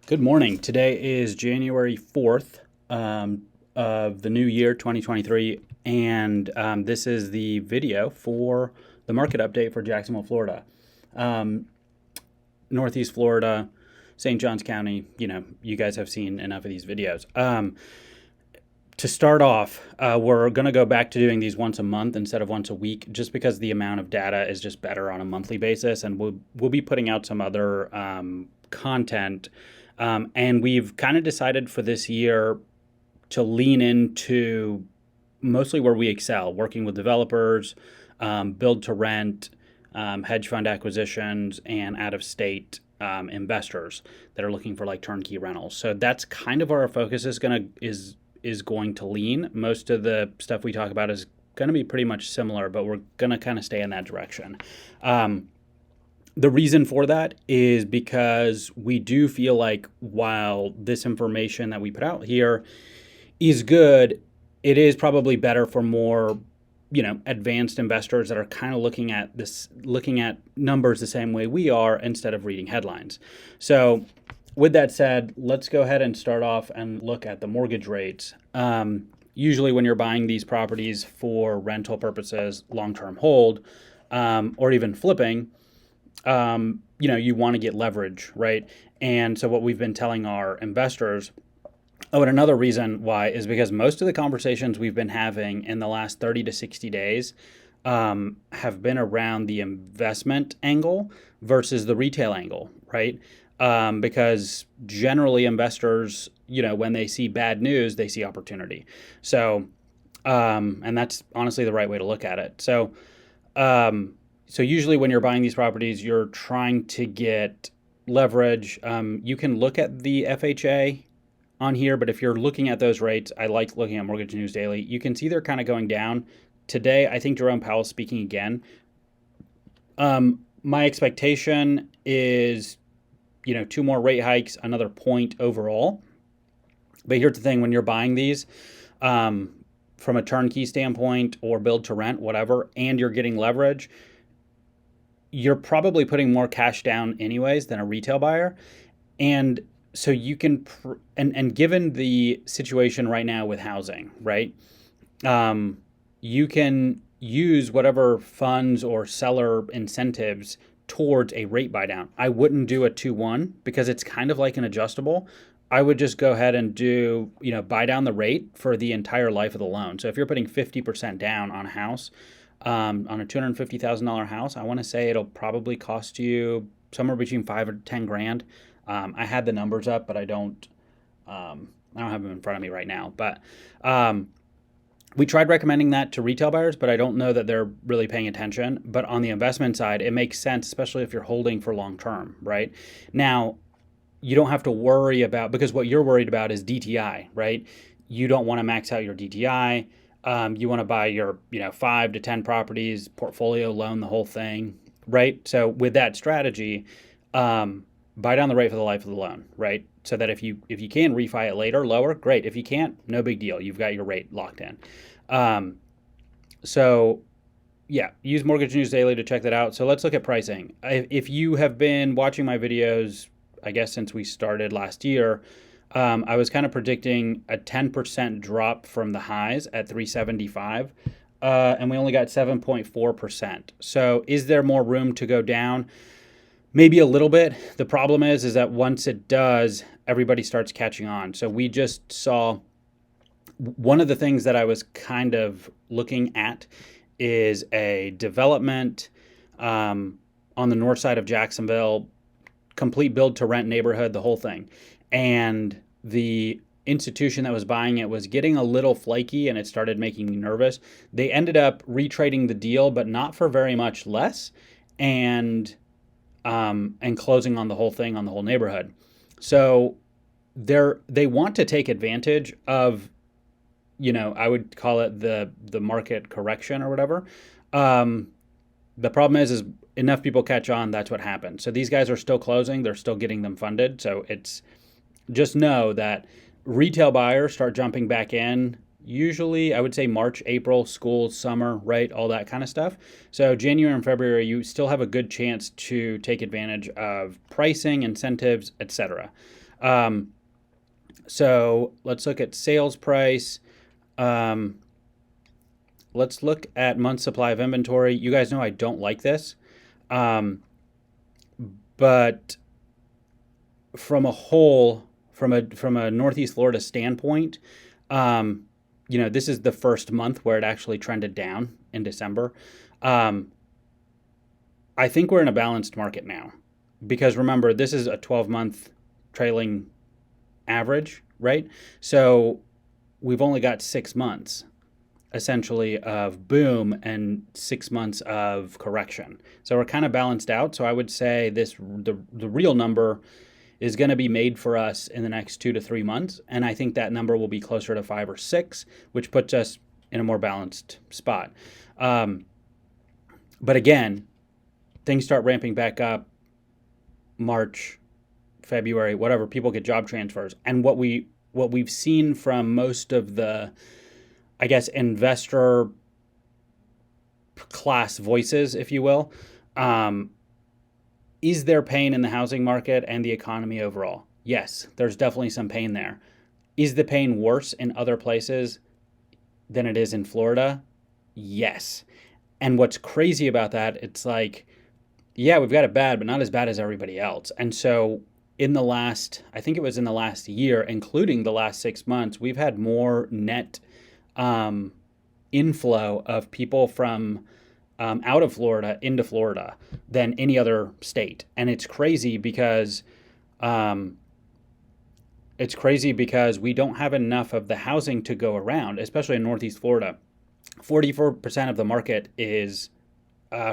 Good morning. Today is January 4th of the new year, 2023, and this is the video for the market update for Jacksonville, Florida. Um, Northeast Florida, St. Johns County, you guys have seen enough of these videos. To start off, we're going to go back to doing these once a month instead of once a week, just because the amount of data is just better on a monthly basis, and we'll be putting out some other content. And we've kind of decided for this year to lean into mostly where we excel, working with developers, build to rent, hedge fund acquisitions, and out of state investors that are looking for like turnkey rentals. So that's kind of where our focus is going to lean. Most of the stuff we talk about is going to be pretty much similar, but we're going to kind of stay in that direction. The reason for that is because we do feel like while this information that we put out here is good, it is probably better for more, advanced investors that are kind of looking at numbers the same way we are instead of reading headlines. So with that said, let's go ahead and start off and look at the mortgage rates. Usually when you're buying these properties for rental purposes, long-term hold, or even flipping, you want to get leverage, right? And so what we've been telling our investors, and another reason why is because most of the conversations we've been having in the last 30 to 60 days have been around the investment angle versus the retail angle, right? Because generally investors, when they see bad news, they see opportunity. So, and that's honestly the right way to look at it. So usually when you're buying these properties, you're trying to get leverage. You can look at the FHA on here, but if you're looking at those rates, I like looking at Mortgage News Daily. You can see they're kind of going down. Today, I think Jerome Powell's speaking again. My expectation is, 2 more rate hikes, another point overall. But here's the thing, when you're buying these, from a turnkey standpoint or build to rent, whatever, and you're getting leverage, you're probably putting more cash down anyways than a retail buyer. And so you can, and given the situation right now with housing, right, you can use whatever funds or seller incentives towards a rate buy down. I wouldn't do a 2-1 because it's kind of like an adjustable. I would just go ahead and do, buy down the rate for the entire life of the loan. So if you're putting 50% down on a house, on a $250,000 house, I want to say it'll probably cost you somewhere between $5 or $10,000. I had the numbers up, but I don't have them in front of me right now. But we tried recommending that to retail buyers, but I don't know that they're really paying attention. But on the investment side, it makes sense, especially if you're holding for long term, right? Now, you don't have to worry about, because what you're worried about is DTI, right? You don't want to max out your DTI. You want to buy your, 5 to 10 properties, portfolio loan, the whole thing, right? So with that strategy, buy down the rate for the life of the loan, right? So that if you can refi it later, lower, great. If you can't, no big deal. You've got your rate locked in. So yeah, use Mortgage News Daily to check that out. So let's look at pricing. If you have been watching my videos, I guess since we started last year, I was kind of predicting a 10% drop from the highs at 375, and we only got 7.4%. So is there more room to go down? Maybe a little bit. The problem is that once it does, everybody starts catching on. So we just saw one of the things that I was kind of looking at is a development on the north side of Jacksonville, complete build to rent neighborhood, the whole thing. And the institution that was buying it was getting a little flaky and it started making me nervous. They ended up retrading the deal, but not for very much less, and closing on the whole thing, on the whole neighborhood. So they want to take advantage of, I would call it the market correction or whatever. The problem is enough people catch on, that's what happens. So these guys are still closing, they're still getting them funded. So it's just know that retail buyers start jumping back in. Usually, I would say March, April, school, summer, right? All that kind of stuff. So January and February, you still have a good chance to take advantage of pricing, incentives, etc. So let's look at sales price. Um, let's look at month supply of inventory. You guys know I don't like this, um, but from a Northeast Florida standpoint, um, this is the first month where it actually trended down in December. Um, I think we're in a balanced market now because remember, this is a 12-month trailing average, right? So we've only got 6 months essentially of boom and 6 months of correction. So we're kind of balanced out. So I would say the real number is going to be made for us in the next 2 to 3 months. And I think that number will be closer to 5 or 6, which puts us in a more balanced spot. But again, things start ramping back up March, February, whatever, people get job transfers. And what we've seen from most of the, I guess, investor class voices, if you will, is there pain in the housing market and the economy overall? Yes, there's definitely some pain there. Is the pain worse in other places than it is in Florida? Yes. And what's crazy about that, it's like, yeah, we've got it bad, but not as bad as everybody else. And so I think it was in the last year, including the last 6 months, we've had more net inflow of people from out of Florida into Florida than any other state. And it's crazy because we don't have enough of the housing to go around, especially in Northeast Florida. 44% of the market is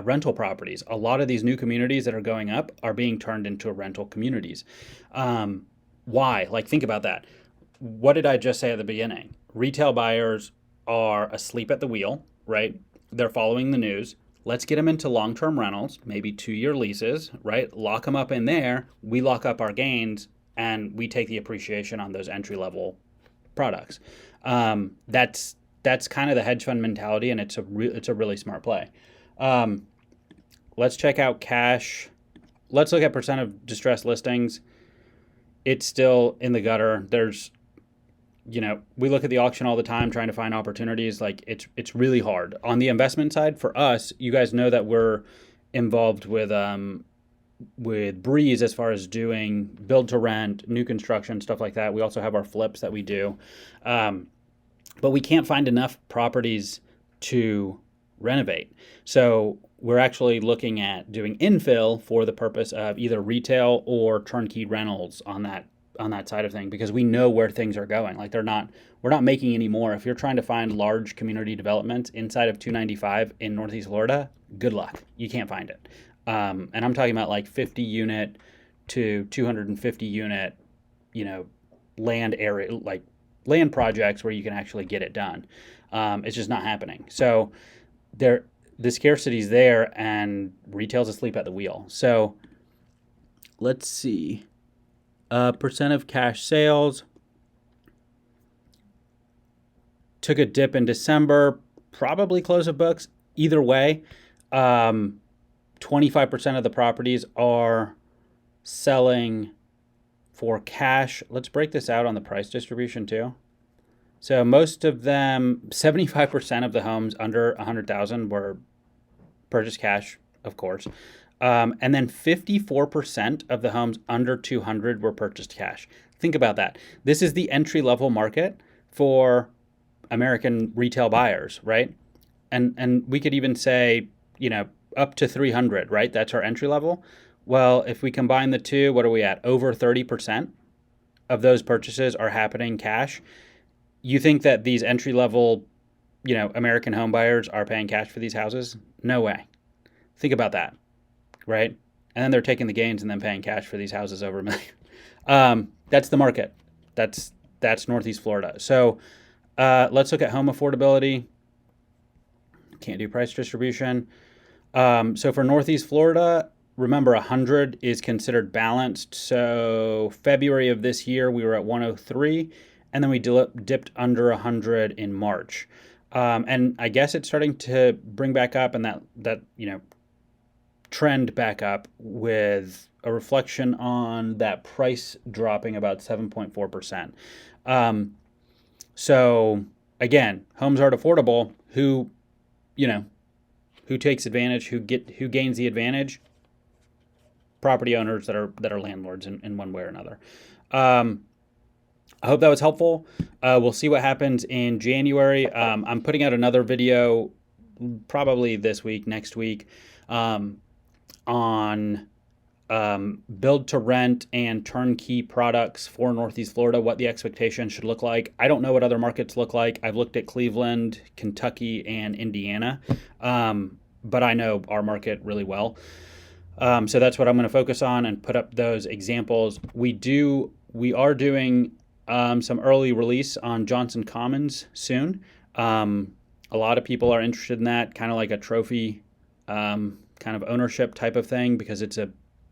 rental properties. A lot of these new communities that are going up are being turned into rental communities. Why? Like, think about that. What did I just say at the beginning? Retail buyers are asleep at the wheel, right? They're following the news. Let's get them into long-term rentals, maybe 2-year leases, right? Lock them up in there. We lock up our gains, and we take the appreciation on those entry-level products. That's kind of the hedge fund mentality, and it's a really smart play. Let's check out cash. Let's look at percent of distressed listings. It's still in the gutter. We look at the auction all the time trying to find opportunities. Like, it's really hard. On the investment side, for us, you guys know that we're involved with Breeze as far as doing build to rent, new construction, stuff like that. We also have our flips that we do. But we can't find enough properties to renovate. So we're actually looking at doing infill for the purpose of either retail or turnkey rentals on that side of thing, because we know where things are going. Like, we're not making any more. If you're trying to find large community developments inside of 295 in Northeast Florida, good luck. You can't find it. And I'm talking about like 50 unit to 250 unit, land area, like land projects where you can actually get it done. It's just not happening. So the scarcity's there, and retail's asleep at the wheel. So let's see. Percent of cash sales took a dip in December, probably close of books. Either way, 25% of the properties are selling for cash. Let's break this out on the price distribution too. So most of them, 75% of the homes under 100,000 were purchased cash, of course. And then 54% of the homes under 200 were purchased cash. Think about that. This is the entry-level market for American retail buyers, right? And we could even say, up to 300, right? That's our entry level. Well, if we combine the two, what are we at? Over 30% of those purchases are happening cash. You think that these entry-level, American home buyers are paying cash for these houses? No way. Think about that, right? And then they're taking the gains and then paying cash for these houses over $1 million. That's the market. That's Northeast Florida. So let's look at home affordability. Can't do price distribution. So for Northeast Florida, remember 100 is considered balanced. So February of this year, we were at 103. And then we dipped under 100 in March. And I guess it's starting to bring back up, and that trend back up with a reflection on that price dropping about 7.4%. So again, homes aren't affordable. Who takes advantage? Who gains the advantage? Property owners that are landlords in one way or another. I hope that was helpful. We'll see what happens in January. I'm putting out another video probably this week, next week, on build to rent and turnkey products for Northeast Florida, what the expectation should look like. I don't know what other markets look like. I've looked at Cleveland, Kentucky, and Indiana, but I know our market really well. So that's what I'm going to focus on and put up those examples. We are doing some early release on Johnson Commons soon. A lot of people are interested in that, kind of like a trophy kind of ownership type of thing, because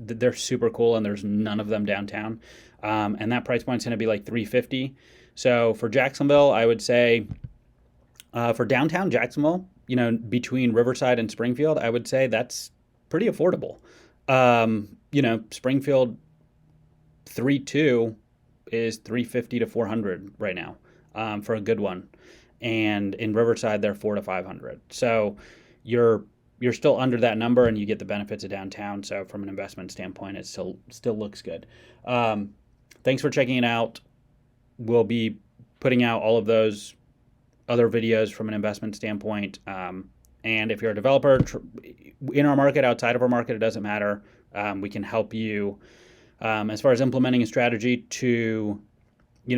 they're super cool and there's none of them downtown. And that price point's going to be like $350. So for Jacksonville, I would say for downtown Jacksonville, between Riverside and Springfield, I would say that's pretty affordable. Springfield 3.2 is $350 to $400 right now for a good one, and in Riverside they're $400 to $500. So you're still under that number, and you get the benefits of downtown. So from an investment standpoint, it still looks good. Thanks for checking it out. We'll be putting out all of those other videos from an investment standpoint. And if you're a developer in our market, outside of our market, it doesn't matter. We can help you as far as implementing a strategy to,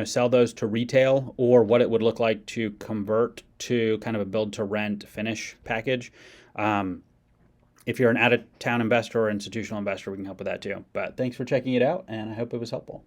sell those to retail, or what it would look like to convert to kind of a build to rent finish package. If you're an out-of-town investor or institutional investor, we can help with that too. But thanks for checking it out, and I hope it was helpful.